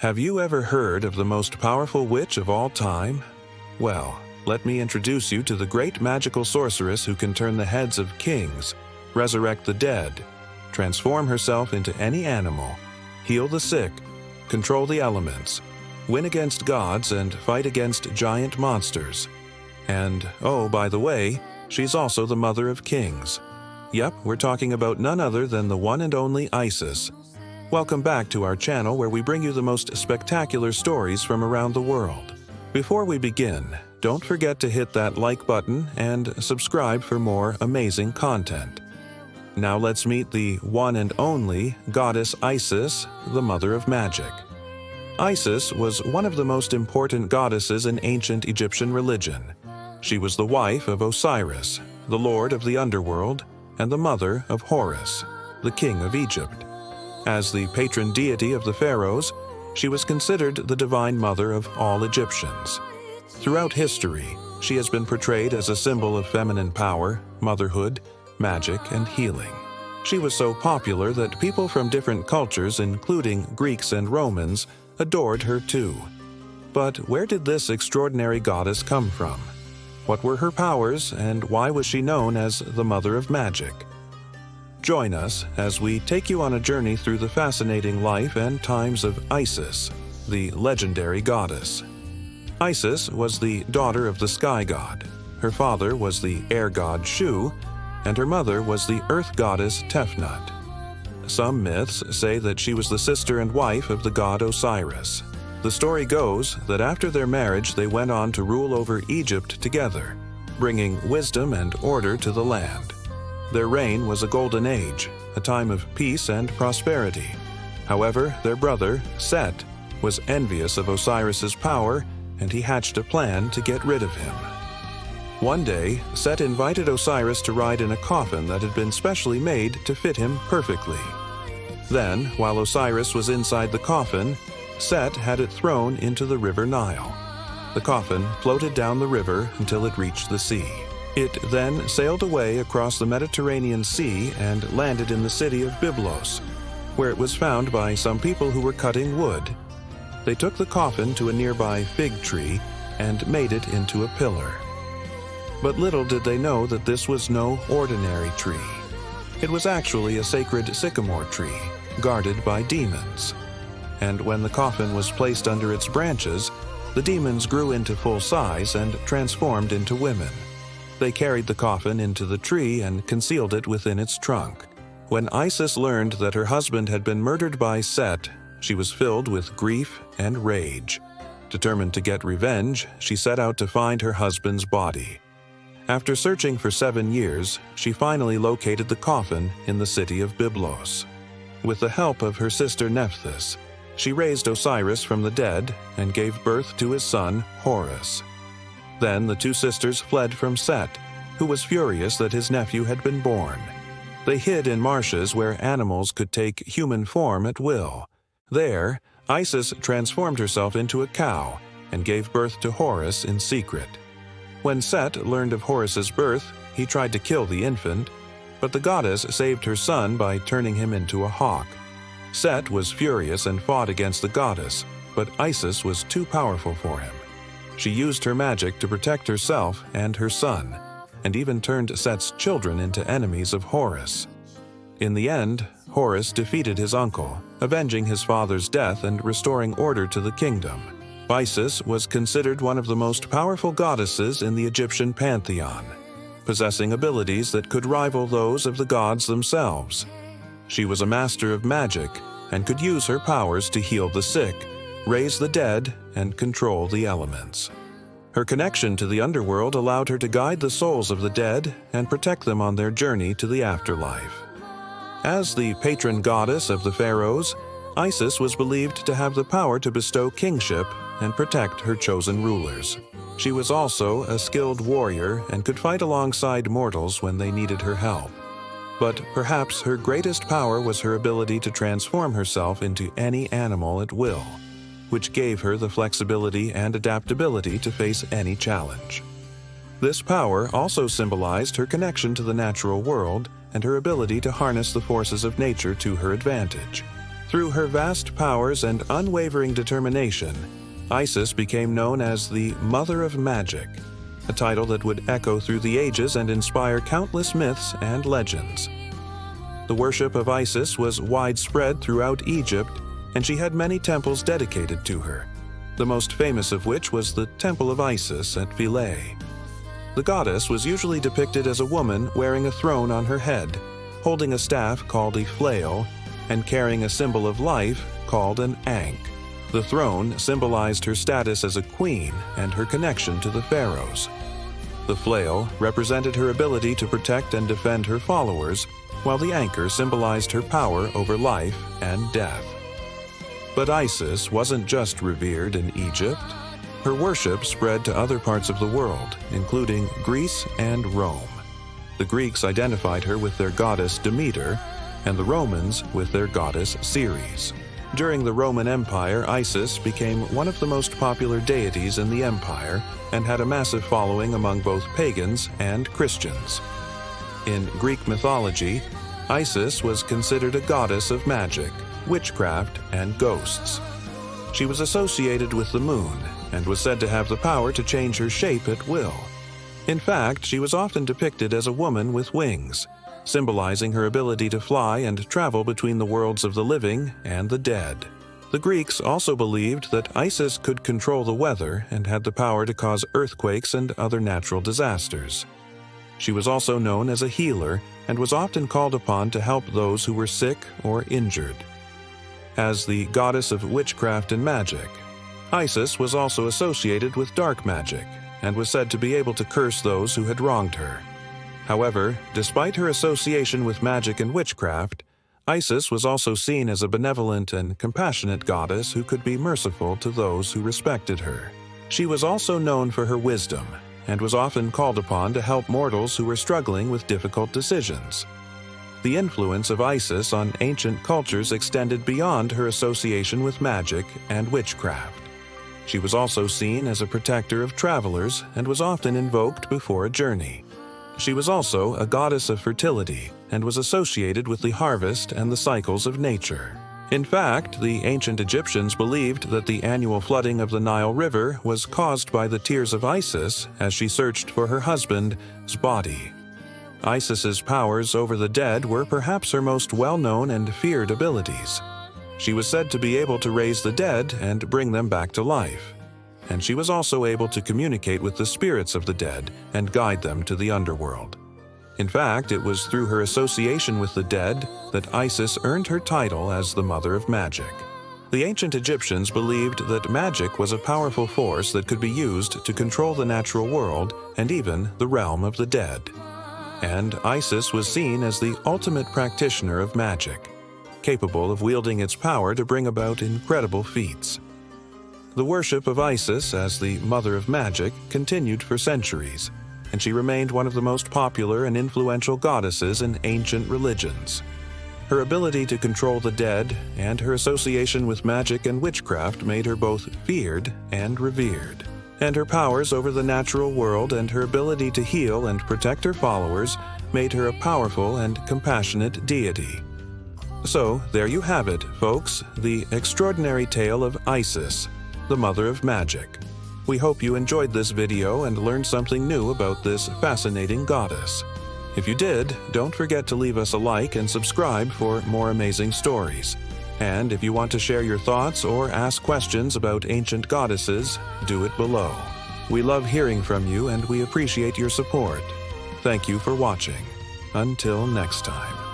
Have you ever heard of the most powerful witch of all time? Well, let me introduce you to the great magical sorceress who can turn the heads of kings, resurrect the dead, transform herself into any animal, heal the sick, control the elements, win against gods, and fight against giant monsters. And, oh, by the way, she's also the mother of kings. Yep, we're talking about none other than the one and only Isis. Welcome back to our channel where we bring you the most spectacular stories from around the world. Before we begin, don't forget to hit that like button and subscribe for more amazing content. Now let's meet the one and only goddess Isis, the mother of magic. Isis was one of the most important goddesses in ancient Egyptian religion. She was the wife of Osiris, the lord of the underworld, and the mother of Horus, the king of Egypt. As the patron deity of the pharaohs, she was considered the divine mother of all Egyptians. Throughout history, she has been portrayed as a symbol of feminine power, motherhood, magic, and healing. She was so popular that people from different cultures, including Greeks and Romans, adored her too. But where did this extraordinary goddess come from? What were her powers, and why was she known as the Mother of Magic? Join us as we take you on a journey through the fascinating life and times of Isis, the legendary goddess. Isis was the daughter of the sky god. Her father was the air god Shu, and her mother was the earth goddess Tefnut. Some myths say that she was the sister and wife of the god Osiris. The story goes that after their marriage they went on to rule over Egypt together, bringing wisdom and order to the land. Their reign was a golden age, a time of peace and prosperity. However, their brother, Set, was envious of Osiris's power, and he hatched a plan to get rid of him. One day, Set invited Osiris to ride in a coffin that had been specially made to fit him perfectly. Then, while Osiris was inside the coffin, Set had it thrown into the river Nile. The coffin floated down the river until it reached the sea. It then sailed away across the Mediterranean Sea and landed in the city of Byblos, where it was found by some people who were cutting wood. They took the coffin to a nearby fig tree and made it into a pillar. But little did they know that this was no ordinary tree. It was actually a sacred sycamore tree, guarded by demons. And when the coffin was placed under its branches, the demons grew into full size and transformed into women. They carried the coffin into the tree and concealed it within its trunk. When Isis learned that her husband had been murdered by Set, she was filled with grief and rage. Determined to get revenge, she set out to find her husband's body. After searching for 7 years, she finally located the coffin in the city of Byblos. With the help of her sister Nephthys, she raised Osiris from the dead and gave birth to his son, Horus. Then the two sisters fled from Set, who was furious that his nephew had been born. They hid in marshes where animals could take human form at will. There, Isis transformed herself into a cow and gave birth to Horus in secret. When Set learned of Horus's birth, he tried to kill the infant, but the goddess saved her son by turning him into a hawk. Set was furious and fought against the goddess, but Isis was too powerful for him. She used her magic to protect herself and her son, and even turned Set's children into enemies of Horus. In the end, Horus defeated his uncle, avenging his father's death and restoring order to the kingdom. Isis was considered one of the most powerful goddesses in the Egyptian pantheon, possessing abilities that could rival those of the gods themselves. She was a master of magic and could use her powers to heal the sick, raise the dead, and control the elements. Her connection to the underworld allowed her to guide the souls of the dead and protect them on their journey to the afterlife. As the patron goddess of the pharaohs, Isis was believed to have the power to bestow kingship and protect her chosen rulers. She was also a skilled warrior and could fight alongside mortals when they needed her help. But perhaps her greatest power was her ability to transform herself into any animal at will, which gave her the flexibility and adaptability to face any challenge. This power also symbolized her connection to the natural world and her ability to harness the forces of nature to her advantage. Through her vast powers and unwavering determination, Isis became known as the Mother of Magic, a title that would echo through the ages and inspire countless myths and legends. The worship of Isis was widespread throughout Egypt, and she had many temples dedicated to her, the most famous of which was the Temple of Isis at Philae. The goddess was usually depicted as a woman wearing a throne on her head, holding a staff called a flail, and carrying a symbol of life called an ankh. The throne symbolized her status as a queen and her connection to the pharaohs. The flail represented her ability to protect and defend her followers, while the anchor symbolized her power over life and death. But Isis wasn't just revered in Egypt. Her worship spread to other parts of the world, including Greece and Rome. The Greeks identified her with their goddess Demeter, and the Romans with their goddess Ceres. During the Roman Empire, Isis became one of the most popular deities in the empire and had a massive following among both pagans and Christians. In Greek mythology, Isis was considered a goddess of magic, witchcraft, and ghosts. She was associated with the moon and was said to have the power to change her shape at will. In fact, she was often depicted as a woman with wings, symbolizing her ability to fly and travel between the worlds of the living and the dead. The Greeks also believed that Isis could control the weather and had the power to cause earthquakes and other natural disasters. She was also known as a healer and was often called upon to help those who were sick or injured. As the goddess of witchcraft and magic, Isis was also associated with dark magic and was said to be able to curse those who had wronged her. However, despite her association with magic and witchcraft, Isis was also seen as a benevolent and compassionate goddess who could be merciful to those who respected her. She was also known for her wisdom and was often called upon to help mortals who were struggling with difficult decisions. The influence of Isis on ancient cultures extended beyond her association with magic and witchcraft. She was also seen as a protector of travelers and was often invoked before a journey. She was also a goddess of fertility and was associated with the harvest and the cycles of nature. In fact, the ancient Egyptians believed that the annual flooding of the Nile River was caused by the tears of Isis as she searched for her husband's body. Isis's powers over the dead were perhaps her most well-known and feared abilities. She was said to be able to raise the dead and bring them back to life. And she was also able to communicate with the spirits of the dead and guide them to the underworld. In fact, it was through her association with the dead that Isis earned her title as the Mother of Magic. The ancient Egyptians believed that magic was a powerful force that could be used to control the natural world and even the realm of the dead. And Isis was seen as the ultimate practitioner of magic, capable of wielding its power to bring about incredible feats. The worship of Isis as the Mother of Magic continued for centuries, and she remained one of the most popular and influential goddesses in ancient religions. Her ability to control the dead and her association with magic and witchcraft made her both feared and revered. And her powers over the natural world and her ability to heal and protect her followers made her a powerful and compassionate deity. So, there you have it, folks, the extraordinary tale of Isis, the Mother of Magic. We hope you enjoyed this video and learned something new about this fascinating goddess. If you did, don't forget to leave us a like and subscribe for more amazing stories. And if you want to share your thoughts or ask questions about ancient goddesses, do it below. We love hearing from you and we appreciate your support. Thank you for watching. Until next time.